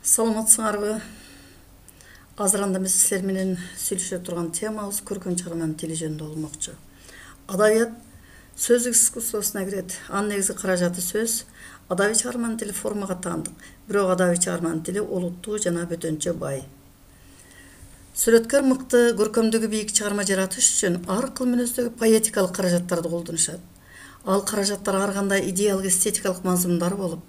Саламатсыңарбы? Азыранда биз силер менен сүйлөшө турган темабыз көркөм чыгарманын тили жөнүндө болмокчу. Адабият сөздүк искусствосуна кирет. Анын негизги каражаты сөз. Адабий чыгарманын тили формага таандык. Бирок адабий чыгарманын тили олуттуу жана бөтөнчө бай. Сүрөткөр мыкты көркөмдүгү бийик чыгарма жаратыш үчүн ар кыл мүнөздөгү поэтикалык каражаттарды колдонушат. Ал каражаттар ар кандай идеалык эстетикалык мазмундары болуп,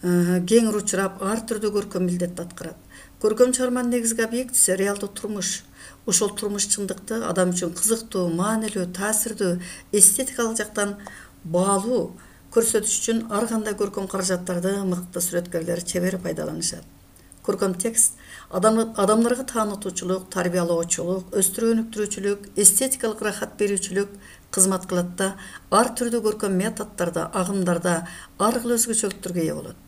кеңири учурап, ар түрдүү көркөм милдетти аткарат. Көркөм чыгарманын негизги объектиси реалдуу турмуш. Ошол турмуш чындыкты адам үчүн кызыктуу, маанилүү, таасирдүү, эстетикалык жактан баалуу көрсөтүш үчүн ар кандай көркөм каражаттарды мыкты сүрөткөрлөр чебер пайдаланышат. Көркөм текст адамдарга таанытуучулук, тарбиялоочулук, өстүрүү өнүктүрүүчүлүк, эстетикалык рахат берүүчүлүк кызмат кылат да, ар түрдүү көркөм методдордо, агымдарда ар кыл өзгөчөлүктөргө ээ болот.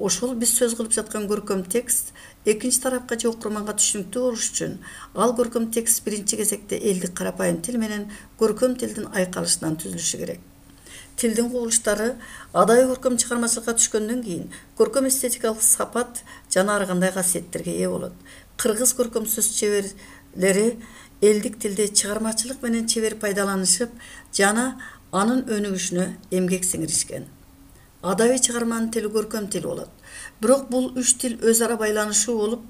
Ошол биз сөз кылып жаткан көркөм текст экинчи тарапка же окурманга түшүнүктүү болуш үчүн ал көркөм текст биринчи кезекте элдик карапайым тил менен көркөм тилдин айкалышынан түзүлүшү керек. Тилдин кубулуштары адабий көркөм чыгармачылыкка түшкөндөн кийин көркөм эстетикалык сапат жана ар кандай касиеттерге ээ болот. Кыргыз көркөм сөз чеберлери элдик тилди чыгармачылык менен чебер пайдаланышып жана анын өнүгүшүнө эмгек сиңиришкен. Адабий чыгарманын тили көркөм тил болот. Бирок бул үч тил өз ара байланыштуу болуп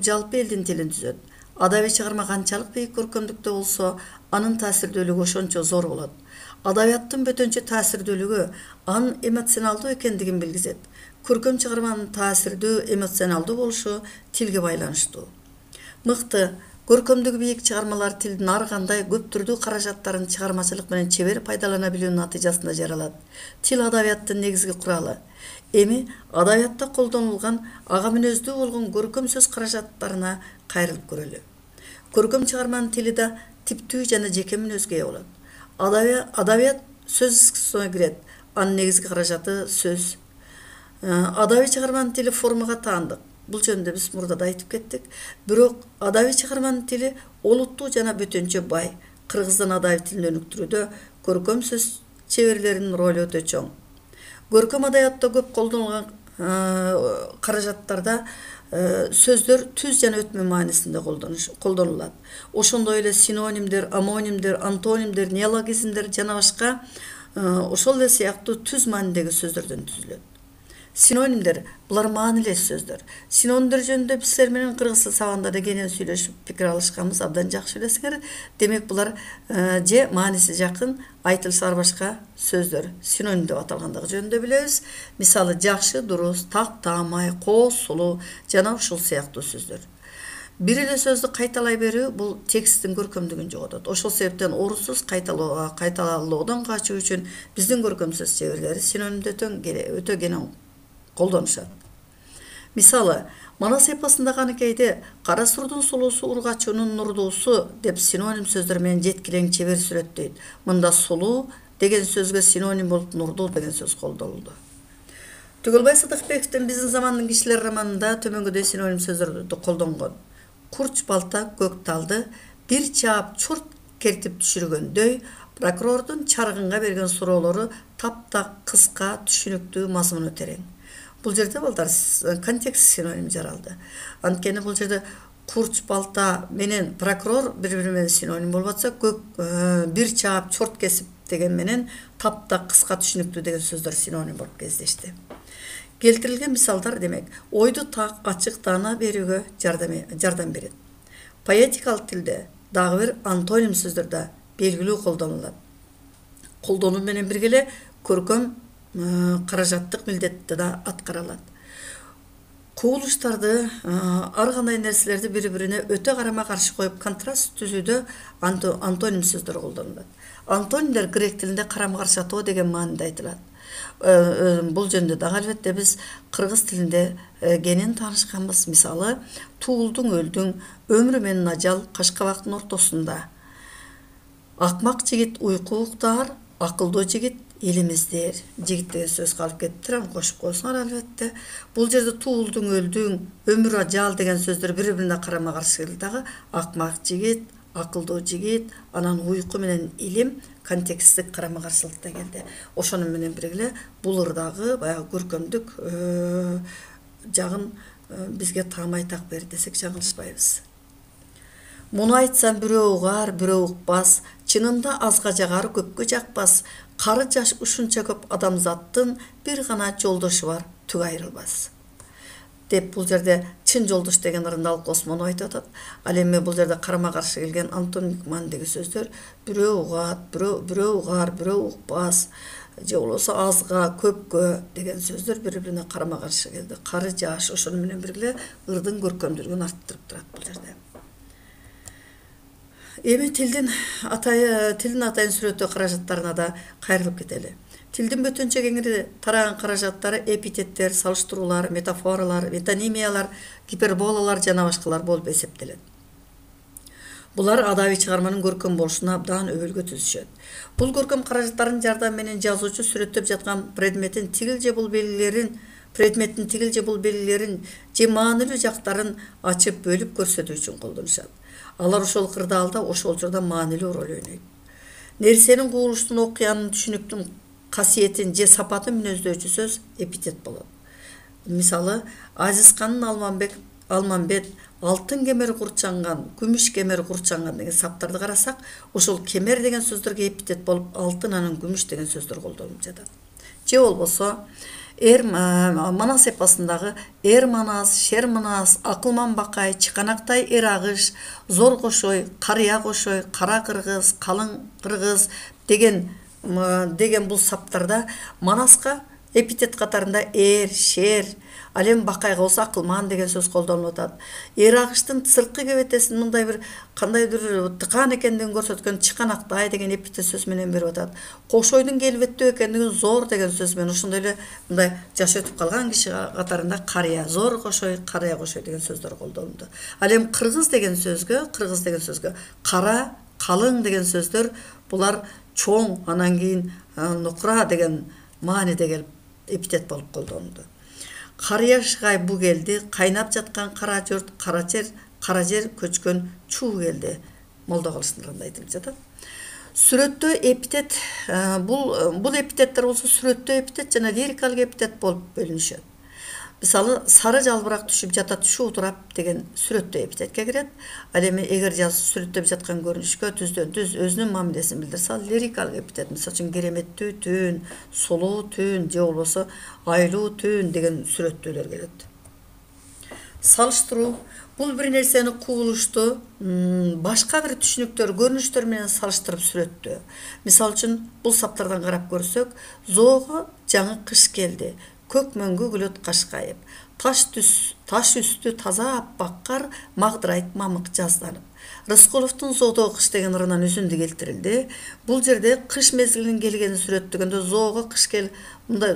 жалпы элдин тилин түзөт. Адабий чыгарма канчалык бийик көркөмдүктө болсо, анын таасирдүүлүгү ошончо зор болот. Адабияттын бөтөнчө таасирдүүлүгү анын эмоционалдуу экендигин билгизет. Көркөм чыгарманын таасирдүү, эмоционалдуу болушу тилге байланыштуу. Мыкты көркөмдүгү бийик чыгармалар тилдин ар кандай көп түрдүү каражаттарын чыгармачылык менен чебер пайдалана билүүнүн натыйжасында жаралат. Тил адабияттын негизги куралы. Эми адабиятта колдонулган ага мүнөздүү болгон көркөм сөз каражаттарына кайрылып көрөлү. Көркөм чыгарманын тили да типтүү жана жеке мүнөзгө ээ болот. Адабият сөз искусствосуна кирет. Анын негизги каражаты сөз. Адабий чыгарманын тили формага таандык. Бул жөнүндө биз мурда да айтып кеттик. Бирок адабий чыгарманын тили олуттуу жана бөтөнчө бай. Кыргыздын адабий тилин өнүктүрүүдө көркөм сөз чеберлеринин ролу өтө чоң. Көркөм адабиятта көп колдонулган каражаттарда сөздөр түз жана өтмө маанисинде колдонулат. Ошондой эле синонимдер, амонимдер, антонимдер, неологизмдер жана башка ошол эле сыяктуу түз маанидеги сөздөрдөн түзүлөт. Синонимдер булар маанилүү сөздөр. Синонимдер жөнүндө биз силер менен кыргыз тил сабагында да кенен сүйлөшүп, пикир алышканбыз, абдан жакшы билесиңер. Демек булар же мааниси жакын, айтылышы ар башка сөздөр. Синоним деп аталгандыгы жөнүндө билебиз. Мисалы жакшы, дурус, так, таамай, кооз, сулуу жана ушул сыяктуу сөздөр. Бир эле сөздү кайталай берүү бул тексттин көркөмдүгүн жоготот. Ошол себептен оруссуз кайталоодон качуу үчүн биздин көркөм сөз чеберлери синонимди өтө кенен колдонушат. Мисалы, Манас эпосундагы аныкейде кара сурдун сулуусу ургачуунун нурдуусу деп синоним сөздөр менен жеткилең чебер сүрөттөйт. Мында сулуу деген сөзгө синоним болуп нурдуу деген сөз колдонулду. Түгөлбай Сыдыкбековдун Биздин замандын кишилери романында төмөнгөдөй синоним сөздөрдү колдонгон. Курч балта көк талды бир чаап чурт кертип түшүргөндөй, прокурордун чаргынга берген суроолору таптак, кыска, түшүнүктүү, мазмуну терең. Бул жерде балдар контекст синоним жаралды. Анткени бул жерде курч балта менен прокурор бири-бири менен синоним болуп атса, бир чаап чорт кесип деген менен таптак, кыска, түшүнүктүү деген сөздөр синоним болуп кездешти. Келтирилген мисалдар демек ойду так, ачык таана берүүгө жардам берет. Поэтикалык тилде дагы бир антоним сөздөр да белгилүү колдонулат. Колдонуу менен бирге эле көркөм каражаттык милдетти да аткаралат. Кубулуштарды, ар кандай нерселерди бири-бирине өтө карама каршы коюп контраст түзүүдө антоним сөздөр колдонулат. Антонимдер грек тилинде карама каршы атоо деген мааниде айтылат. Бул жөнүндө дагы албетте биз кыргыз тилинде кенен таанышканбыз. Мисалы, туулдуң өлдүң, өмүрү менен ажал кашкабактын ортосунда. Акмак жигит уйку уктар, акылдуу жигит элимиздер. Жигит деген сөз калып кетиптир, аны кошуп койсуңар албетте. Бул жерде туулдуң өлдүң, өмүр ажал деген сөздөр бири-бирине карама каршы дагы акмак жигит, акылдуу жигит, анан уйку менен илим контексттик карама-каршылыкта келди. Ошону менен бирге бул ырдагы баягы көркөмдүк жагын бизге таамай так бер десек жаңылышпайбыз. Муну айтсам бирөө угар, бирөө укпас, чынында азга жагар, көпкө жакпас. Кары жаш ушунча көп адамзаттын бир гана жолдошу бар, түк айрылбас. Деп бул жерде чын жолдош деген ырында Алып Осмонов айтып атат. Ал эми бул жерде карама-каршы келген Антон Микмандагы сөздөр бирөө угат, бирөө угар, бирөө укпас, же болбосо азга, көпкө деген сөздөр бири-бирине карама-каршы келди. Кары жаш ошону менен бирге ырдын көркөмдүүлүгүн арттырып турат бул жерде. Эми тилдин атайын сүрөттөө каражаттарына да кайрылып кетели. Тилдин бөтөнчө кеңири тараган каражаттары эпитеттер, салыштыруулар, метафоралар, метонимиялар, гиперболалар жана башкалар болуп эсептелет. Булар адабий чыгарманын көркөм болушуна абдан өбөлгө түзүшөт. Бул көркөм каражаттардын жардамы менен жазуучу сүрөттөп жаткан предметтин тигил же бул белгилерин же маанилүү жактарын ачып бөлүп көрсөтүү үчүн колдонушат. Алар ошол кырдаалда ошол учурда маанилүү роль ойнойт. Нерсенин кубулуштун, окуянын, түшүнүктүн касиетин же сапатын мүнөздөчү сөз эпитет болот. Мисалы, Азизканын Алманбет алтын кемер курчанган, күмүш кемер курчанган деген саптарды карасак, ошол кемер деген сөздөргө эпитет болуп, алтын анын күмүш деген сөздөр колдонулуп жатат. Же болбосо, Манас эпосундагы эр манас, шер манас, акылман бакай, чыканактай эр агыш, зор кошой, карыя кошой, кара кыргыз, калың кыргыз деген бул саптарда Манаска эпитет катарында эр, шер, ал эми бакайга болсо акылман деген сөз колдонулуп атат. Эр агыштын сырткы кебетесин мындай бир кандайдыр тыкан экендигин көрсөткөн чыканактай деген эпитет сөз менен берип атат. Кошойдун келбеттүү экендигин зор деген сөз менен ошондой эле мындай жаш өтүп калган киши катарында карыя, зор кошой, карыя кошой деген сөздөр колдонулду. Ал эми кыргыз деген сөзгө кара, калың деген сөздөр булар чоң, анан кийин нукра деген мааниде келип эпитет болуп колдонулду. Карыя шыгай бу келди, кайнап жаткан кара журт, кара жер көчкөн чуу келди. Молдо кылыштырганда айтылып жатат. Сүрөттө эпитет, бул эпитеттер болсо сүрөттө эпитет жана лирикалык эпитет болуп бөлүнүшөт. Мисалы, сары жалбырак түшүп жата түшүп турап деген сүрөттө эпитетке кирет. Ал эми эгер сүрөттөп жаткан көрүнүшкө түздөн түз өзүнүн мамилесин билдирсе, ал лирикалык эпитет. Мисалы үчүн кереметтүү түн, сулуу түн же болбосо айлуу түн деген сүрөттөлөр келет. Салыштыруу бул бир нерсени кубулушту башка бир түшүнүктөр, көрүнүштөр менен салыштырып сүрөттөө. Мисалы үчүн бул саптардан карап көрсөк, Зоого жаңы кыш келди. Көк мөңгү күлөт кашкайып, таш үстү таза аппак кар магдырайт мамык жазданып. Рыскуловдун Зоодогу кыш деген ырынан үзүндү келтирилди. Бул жерде кыш мезгилинин келгенин сүрөттөгөндө Зоого кыш мындай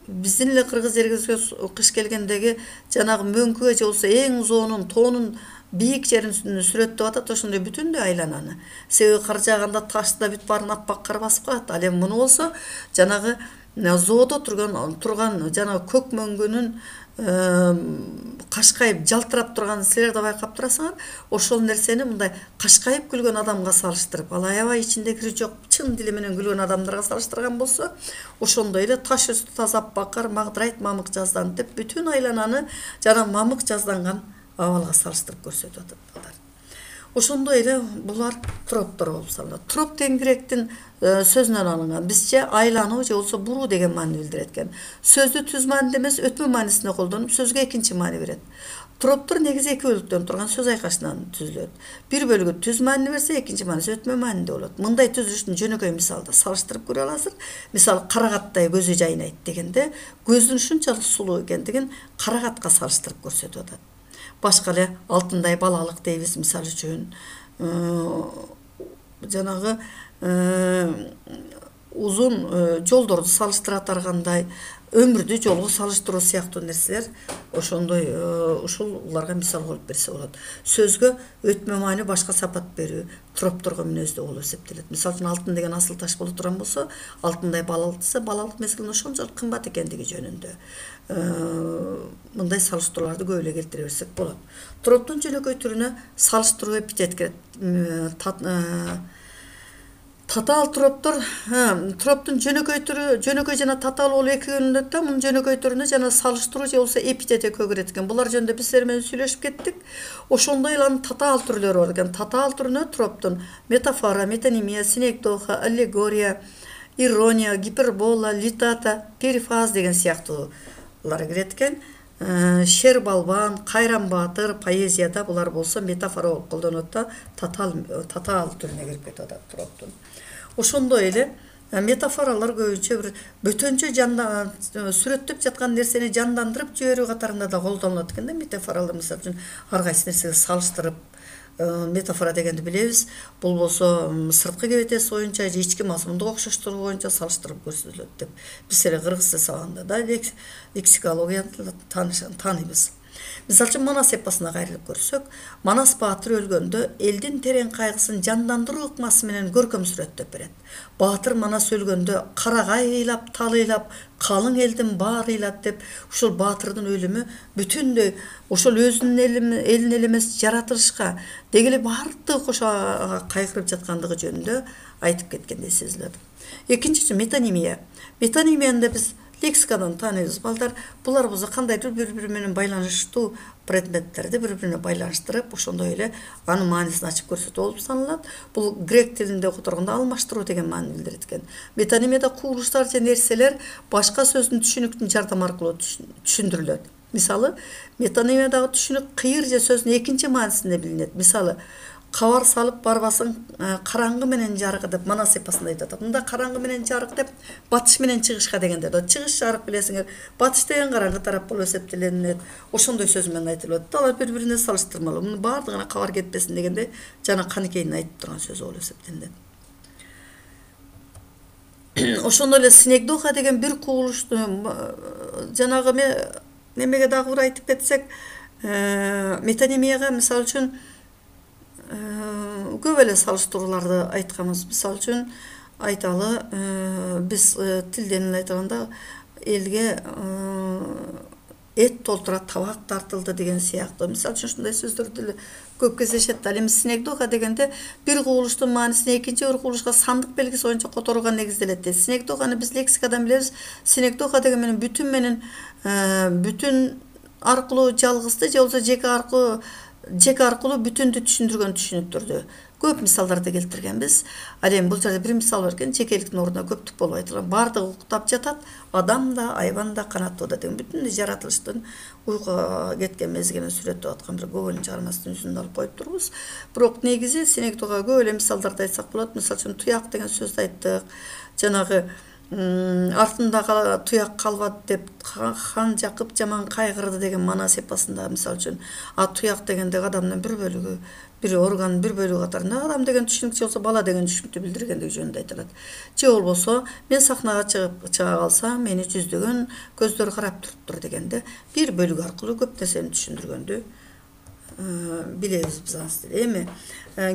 биздин эле кыргыз жерибизге кыш келгендеги жанагы мөңкүгө же болсо эң Зоонун тоонун бийик жерин сүрөттөп атат, ошондой бүтүндөй айлананы. Себеби кар жааганда ташты да бүт баарын аппак кар басып калат. Ал эми муну болсо жанагы Зоодо турган жанагы көк мөңгүнүн кашкайып жалтырап турганын силер да байкап турасыңар. Ошол нерсени мындай кашкайып күлгөн адамга салыштырып, ал аябай ичинде кири жок чын дили менен күлгөн адамдарга салыштырган болсо, ошондой эле таш үстү таза аппак кар магдырайт мамык жаздан деп бүтүн айлананы жана мамык жазданган абалга салыштырып көрсөтүп атат. Ошондой эле булар троптор болуп саналат. Троп деген гректин сөзүнөн алынган. Бизче айлануу же болсо буруу деген маани билдирет экен. Сөздү түз мааниде эмес, өтмө маанисинде колдонуп, сөзгө экинчи маани берет. Троптор негизи эки бөлүктөн турган сөз айкашынан түзүлөт. Бир бөлүгү түз маани берсе, экинчи мааниси өтмө маанинде болот. Мындай түзүлүштүн жөнөкөй мисалды салыштырып көрө аласыз. Мисалы, карагаттай көзү жайнайт дегенде, көздүн ушунчалык сулуу экендигин карагатка салыштырып көрсөтүп атат. Башка эле алтындай балалык дейбиз, мисалы үчүн жанагы узун жолдорду салыштыра таргандай, өмүрдү жолго салыштыруу сыяктуу нерселер ошондой ушуларга мисал болуп берсе болот. Сөзгө өтмө маани башка сапат берүү тропторго мүнөздүү болуп эсептелет. Мисалы үчүн алтын деген асыл таш боло турган болсо, алтындай балалык десе, балалык мезгилинде ошончолук кымбат экендиги жөнүндө мындай салыштырууларды көп эле келтире берсек болот. Троптун жөнөкөй түрүнө салыштыруу эпитет кирет. Татаал троптор, троптун жөнөкөй түрү, жөнөкөй жана татаал болуп эки бөлүнөт да, мунун жөнөкөй түрүнө жана салыштыруу же болбосо эпитете көбүрөт экен. Булар жөнүндө биз силер менен сүйлөшүп кеттик. Ошондой эле анын татаал түрлөрү бар экен. Татаал түрүнө троптун метафора, метонимия, синектоха, аллегория, ирония, гипербола, литата, перифаз деген сыяктуулар кирет экен. Шер балбан, кайран баатыр, поэзияда булар болсо метафора болуп колдонулат да, татаал түрүнө кирип кетип атат троптун. Ошондой эле метафоралар көбүнчө бир бөтөнчө сүрөттөп жаткан нерсени жандандырып жиберүү катарында да колдонулат экен да. Метафоралар мисалы үчүн ар кайсы нерсеге салыштырып метафора дегенди билебиз. Бул болсо сырткы кебетеси боюнча же ички мазмундук окшоштугу боюнча салыштырып көрсөтүлөт деп биз эле кыргыз тил сабагында да лексикологияны тааныйбыз. Мисалы үчүн Манас эпосуна кайрылып көрсөк, Манас баатыр өлгөндө элдин терең кайгысын жандандыруу ыкмасы менен көркөм сүрөттөп берет. Баатыр Манас өлгөндө карагай ыйлап, тал ыйлап, калың элдин баары ыйлат деп, ушул баатырдын өлүмү бүтүндөй ошол өзүнүн элин эле эмес жаратылышка деги эле баардыгы кошо кайгырып жаткандыгы жөнүндө айтып кеткендей сезилет. Экинчиси метонимия. Метонимияны биз лексикадан тааныйбыз. Балдар булар болсо кандайдыр бири-бири менен байланыштуу предметтерди бири-бирине байланыштырып, ошондой эле анын маанисин ачып көрсөтүү болуп саналат. Бул грек тилинде которгондо алмаштыруу деген маанини билдирет экен. Метонимияда кубулуштар же нерселер башка сөздүн түшүнүктүн жардамы аркылуу түшүндүрүлөт. Мисалы, метонимиядагы түшүнүк кыйыр же сөздүн экинчи маанисинде билинет. Мисалы, кабар салып барбасын караңгы менен жарыгы деп Манас эпосунда айтат. Мында караңгы менен жарык деп батыш менен чыгышка дегенде да чыгыш жарык билесиңер. Батыш деген караңгы тарап болуп эсептелинет. Ошондой сөз менен айтылат. Алар бири-бирине салыштырмалуу. Мунун баардыгына кабар кетпесин дегенде жана каныкейин айтып турган сөз болуп эсептелинет. Ошондой эле синекдоха деген бир кубулушту жанагы немеге дагы бир айтып кетсек, метонимияга мисалы үчүн көп эле салыштырууларды айтканбыз. Мисалы үчүн айталы, биз тилден айтканда элге эт толтура табак тартылды деген сыяктуу. Мисалы үчүн ушундай сөздөрдү көп кездешет. Ал эми синекдоха дегенде бир кубулуштун маанисин экинчи бир кубулушка сандык белгиси боюнча которууга негизделет. Синекдоханы биз лексикадан билебиз. Синекдоха деген менен бүтүн аркылуу жалгызды же болбосо жеке аркылуу бүтүндү түшүндүргөн түшүнүктөрдү көп мисалдарды келтиргенбиз. Ал эми бул жерде бир мисал бар экен, жекеликтин ордуна көптүк болуп айтылган. Бардыгы уктап жатат, адам да, айбан да, канаттуу да деген бүтүндөй жаратылыштын уйкуга кеткен мезгилин сүрөттөп аткан бир Гогольдун чыгармасынын жүзүндө алып коюп турбуз. Бирок негизи синектога көп эле мисалдарды айтсак болот. Мисалы үчүн туяк деген сөздү айттык. Жанагы артында туяк калбат деп хан Жакып жаман кайгырды деген Манас эпосунда мисалы үчүн туяк дегенде адамдын бир бөлүгү, бир органдын бир бөлүгү катарында адам деген түшүнүк же болсо бала деген түшүнүктү билдиргендиги жөнүндө айтылат. Же болбосо мен сахнага чыга калсам мени жүздөгөн көздөр карап туруптур дегенде бир бөлүк аркылуу көп нерсени түшүндүргөндү билебиз биз анысы. Эми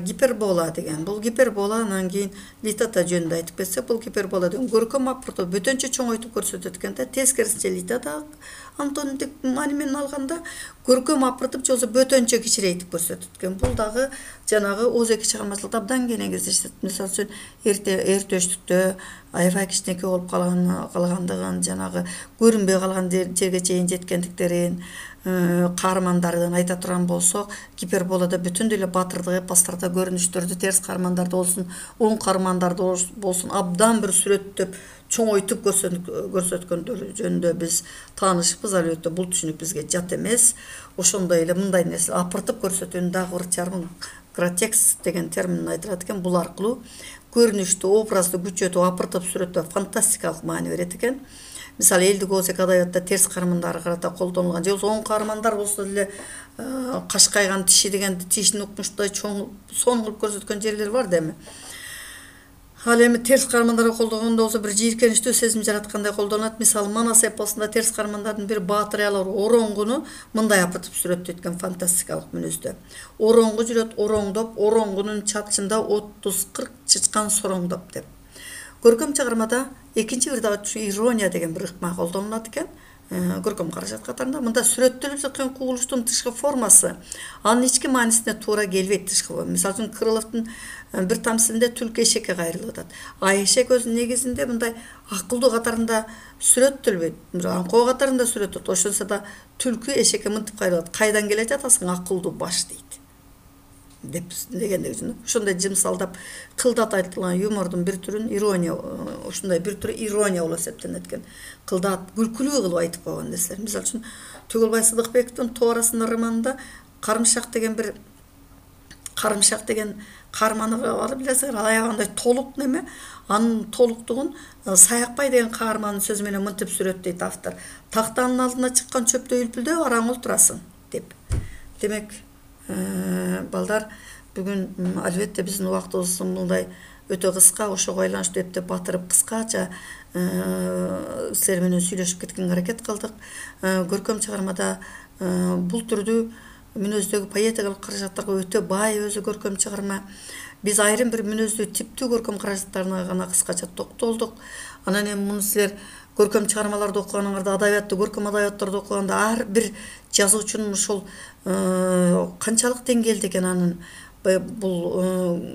гипербола деген, бул гипербола анан кийин литата жөнүндө айтып кетсек, бул гипербола деген көркөм апыртуу бөтөнчө чоңойтуп көрсөтөт экен да. Тескерисинче литата антонимдик маани менен алганда көркөм апыртып же болбосо бөтөнчө кичирейтип көрсөтөт экен. Бул дагы жанагы ооз эки чыгармачылыкта абдан кеңири кездешет. Мисалы үчүн эртөштүктө аябай кичинекей болуп калгандыгын, жанагы көрүнбөй калган жерге чейин жеткендиктерин каармандардын айта турган болсок, гиперболада бүтүндөй эле батырдык эпостарда көрүнүштөрдү, терс каармандарды болсун, оң каармандарды болсун абдан бир сүрөттөп, чоңойтуп көрсөткөндөрү жөнүндө биз таанышпыз. Албетте бул түшүнүк бизге жат эмес. Ошондой эле мындай нерсе апыртып көрсөтүүнүн дагы бир чармын гротекс деген термин айтылат экен. Бул аркылуу көрүнүштү, образды күчөтүп, апыртып сүрөттөп фантастикалык маани берет экен. Мисалы, элдик ооз эки адабиятта терс каармандарга карата колдонулган же болбосо оң каармандар болсо деле кашкайган тиши дегенди тишин укмуштай чоң сон кылып көрсөткөн жерлер бар да эми. Ал эми терс каармандарга колдонгондо болсо бир жийиркеничтүү сезим жараткандай колдонулат. Мисалы, Манас эпосунда терс каармандардын бир баатыр аялы ороңгуну мындай апыртып сүрөттөйт экен фантастикалык мүнөздө. Ороңгу жүрөт ороңдоп, ороңгунун чатчында 30-40 чычкан сороңдоп деп. Көркөм чыгармада экинчи бир дагы ирония деген бир ыкма колдонулат экен. көркөм каражат катарында мында сүрөттөлүп жаткан кубулуштун тышкы формасы анын ички маанисине туура келбейт. Тышкы мисалы үчүн Крыловдун бир тамсилинде түлкү эшекке кайрылып атат. А эшек өзү негизинде мындай акылдуу катарында сүрөттөлбөйт, аңкоо катарында сүрөттөлөт. Ошонсо да түлкү эшекке мынтип кайрылат. Кайдан келе жатасың акылдуу баш дейт деп дегендеги үчүн ошондой жымсалдап кылдат айтылган юмордун бир түрүн ирония, ошондой бир түрү ирония болуп эсептелет экен. Кылдат күлкүлүү кылып айтып койгон нерселер. Мисалы үчүн Түгөлбай Сыдыкбековдун Тоо арасында романында Карымшак деген каарманы бар билесиңер, аябагандай толук неме, анын толуктугун Саякбай деген каармандын сөзү менен мынтип сүрөттөйт автор. Тактанын алдына чыккан чөптөй үлпүлдөп араң олтурасың деп. Демек, балдар, бүгүн албетте биздин убактыбыз мындай өтө кыска, ошого байланыштуу эптеп батырып кыскача силер менен сүйлөшүп кеткенге аракет кылдык. Көркөм чыгармада бул түрдүү мүнөздөгү поэтикалык каражаттарга өтө бай өзү көркөм чыгарма. Биз айрым бир мүнөздүү типтүү көркөм каражаттарына гана кыскача токтолдук. Анан эми муну силер көркөм чыгармаларды окуганыңарда, адабиятты, көркөм адабияттарды окуганда ар бир жазуучунун ошол канчалык деңгээлде экен анын бул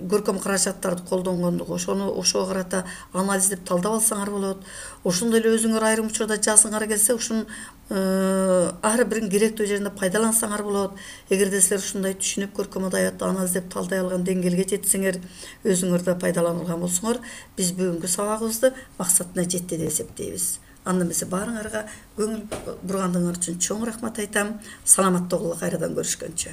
көркөм каражаттарды колдонгондугу, ошого карата анализдеп талдап алсаңар болот. Ошондой эле өзүңөр айрым учурда жазгыңар келсе, ушунун ар бирин керектүү жеринде пайдалансаңар болот. Эгерде силер ушундай түшүнүп көркөм адабиятты анализдеп талдай алган деңгээлге жетсеңер, өзүңөр да пайдаланылган болсоңор, биз бүгүнкү сабагыбызды максатына жетти деп эсептейбиз. Анда эмесе баарыңарга көңүл бургандыгыңар үчүн чоң рахмат айтам. Саламатта болгула, кайрадан көрүшкөнчө.